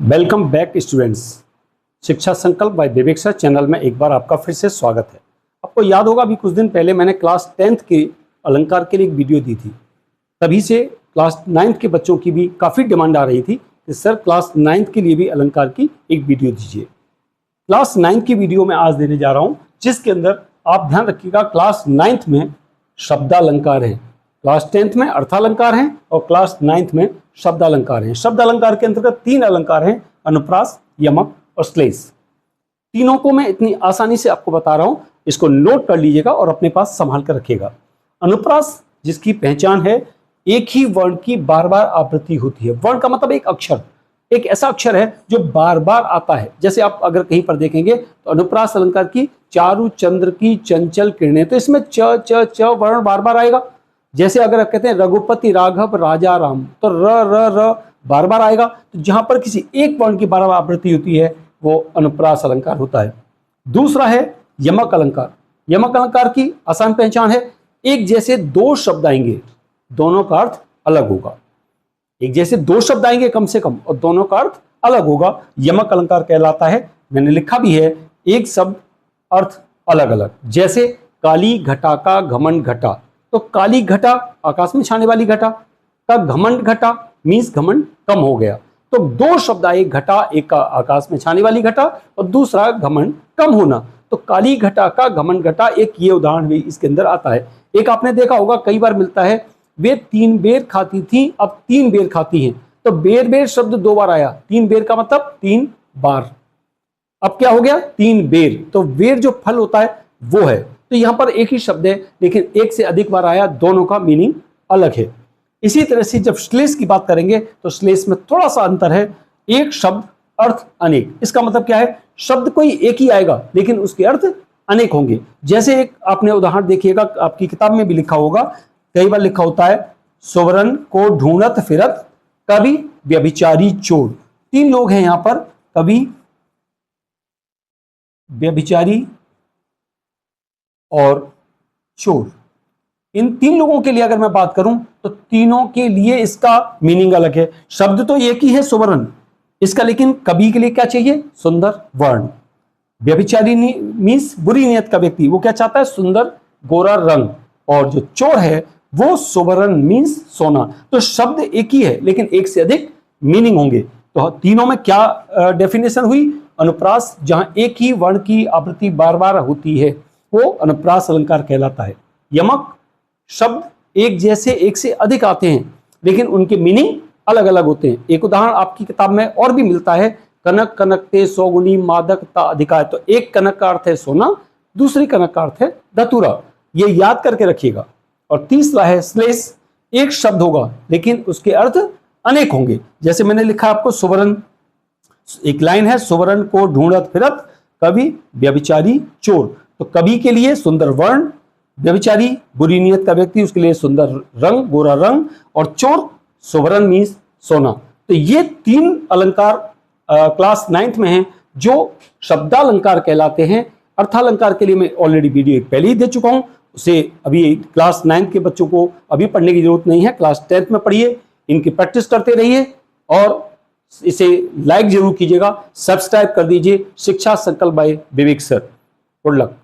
Welcome back students. शिक्षा संकल्प bye विवेक sir channel में एक बार आपका फिर से स्वागत है। आपको याद होगा अभी कुछ दिन पहले मैंने क्लास 10th के अलंकार के लिए एक वीडियो दी थी। तभी से क्लास 9th के बच्चों की भी काफ़ी डिमांड आ रही थी कि सर क्लास 9th के लिए भी अलंकार की एक वीडियो दीजिए। क्लास 9th की वीडियो में आज देने जा रहा हूँ, जिसके अंदर आप ध्यान रखिएगा क्लास 9th में शब्दालंकार है, क्लास 10th में अर्थालंकार हैं और क्लास 9th में शब्दालंकार हैं। शब्दालंकार के अंतर्गत 3 अलंकार हैं, अनुप्रास, यमक और श्लेष। तीनों को मैं इतनी आसानी से आपको बता रहा हूं, इसको नोट कर लीजिएगा और अपने पास संभाल कर रखिएगा। अनुप्रास जिसकी पहचान है एक ही वर्ण की बार बार आवृत्ति होती है। वर्ण का मतलब एक अक्षर, एक ऐसा अक्षर है जो बार बार आता है। जैसे आप अगर कहीं पर देखेंगे तो अनुप्रास अलंकार की चारु चंद्र की चंचल किरणें, तो इसमें च च च वर्ण बार बार आएगा। जैसे अगर आप कहते हैं रघुपति राघव राजा राम, तो र बार बार आएगा। तो जहां पर किसी एक वर्ण की बार बार आवृत्ति होती है वो अनुप्रास अलंकार होता है। दूसरा है यमक अलंकार। यमक अलंकार की आसान पहचान है एक जैसे दो शब्द आएंगे, दोनों का अर्थ अलग होगा। एक जैसे दो शब्द आएंगे कम से कम और दोनों का अर्थ अलग होगा, यमक अलंकार कहलाता है। मैंने लिखा भी है एक शब्द अर्थ अलग अलग। जैसे काली घटा का घमंड घटा, तो काली घटा आकाश में छाने वाली घटा का घमंड घटा मीन्स घमंड कम हो गया। तो दो शब्द आए, घटा, एक का आकाश में छाने वाली घटा और दूसरा घमंड कम होना। तो काली घटा का घमंड घटा, एक ये उदाहरण भी इसके अंदर आता है। एक आपने देखा होगा कई बार मिलता है, वे 3 बेर खाती थी अब 3 बेर खाती हैं। तो बेर बेर शब्द 2 बार आया, 3 बेर का मतलब 3 बार। अब क्या हो गया 3 बेर, तो बेर जो फल होता है वो है। तो यहां पर एक ही शब्द है लेकिन एक से अधिक बार आया, दोनों का मीनिंग अलग है। इसी तरह से जब श्लेष की बात करेंगे तो श्लेष में थोड़ा सा अंतर है, एक शब्द अर्थ अनेक। इसका मतलब क्या है, शब्द कोई एक ही आएगा लेकिन उसके अर्थ अनेक होंगे। जैसे एक आपने उदाहरण देखिएगा, आपकी किताब में भी लिखा होगा, कई बार लिखा होता है सुवर्ण को ढूंढत फिरत कभी व्यभिचारी चोर। 3 लोग हैं यहां पर, कभी व्यभिचारी और चोर। इन 3 लोगों के लिए अगर मैं बात करूं तो तीनों के लिए इसका मीनिंग अलग है। शब्द तो एक ही है सुवर्ण, इसका लेकिन कवि के लिए क्या चाहिए, सुंदर वर्ण। व्यभिचारी मीन्स बुरी नियत का व्यक्ति, वो क्या चाहता है, सुंदर गोरा रंग। और जो चोर है वो सुवर्ण मीन्स सोना। तो शब्द एक ही है लेकिन एक से अधिक मीनिंग होंगे। तो तीनों में क्या डेफिनेशन हुई, अनुप्रास जहां एक ही वर्ण की आवृत्ति बार बार होती है वो अनुप्रास अलंकार कहलाता है। यमक शब्द एक जैसे एक से अधिक आते हैं लेकिन उनके मीनिंग अलग अलग होते हैं। एक उदाहरण आपकी किताब में और भी मिलता है, कनक कनकते सौगुनी मादक ता अधिकार। तो एक कनक का अर्थ है सोना, दूसरी कनक का अर्थ है धतूरा, ये याद करके रखिएगा। और तीसरा है श्लेष, एक शब्द होगा लेकिन उसके अर्थ अनेक होंगे। जैसे मैंने लिखा आपको सुवर्ण, एक लाइन है, सुवर्ण को ढूंढत फिरत कभी व्यभिचारी चोर। तो कवि के लिए सुंदर वर्ण, व्यभिचारी बुरी नियत का व्यक्ति, उसके लिए सुंदर रंग गोरा रंग, और चोर सुवर्ण मीन्स सोना। तो ये 3 अलंकार क्लास 9th में हैं जो शब्दालंकार कहलाते हैं। अर्थालंकार के लिए मैं ऑलरेडी वीडियो पहले ही दे चुका हूं, उसे अभी क्लास 9th के बच्चों को अभी पढ़ने की जरूरत नहीं है, क्लास 10th में पढ़िए, इनकी प्रैक्टिस करते रहिए और इसे लाइक जरूर कीजिएगा, सब्सक्राइब कर दीजिए। शिक्षा संकल्प बाय विवेक सर। Good luck.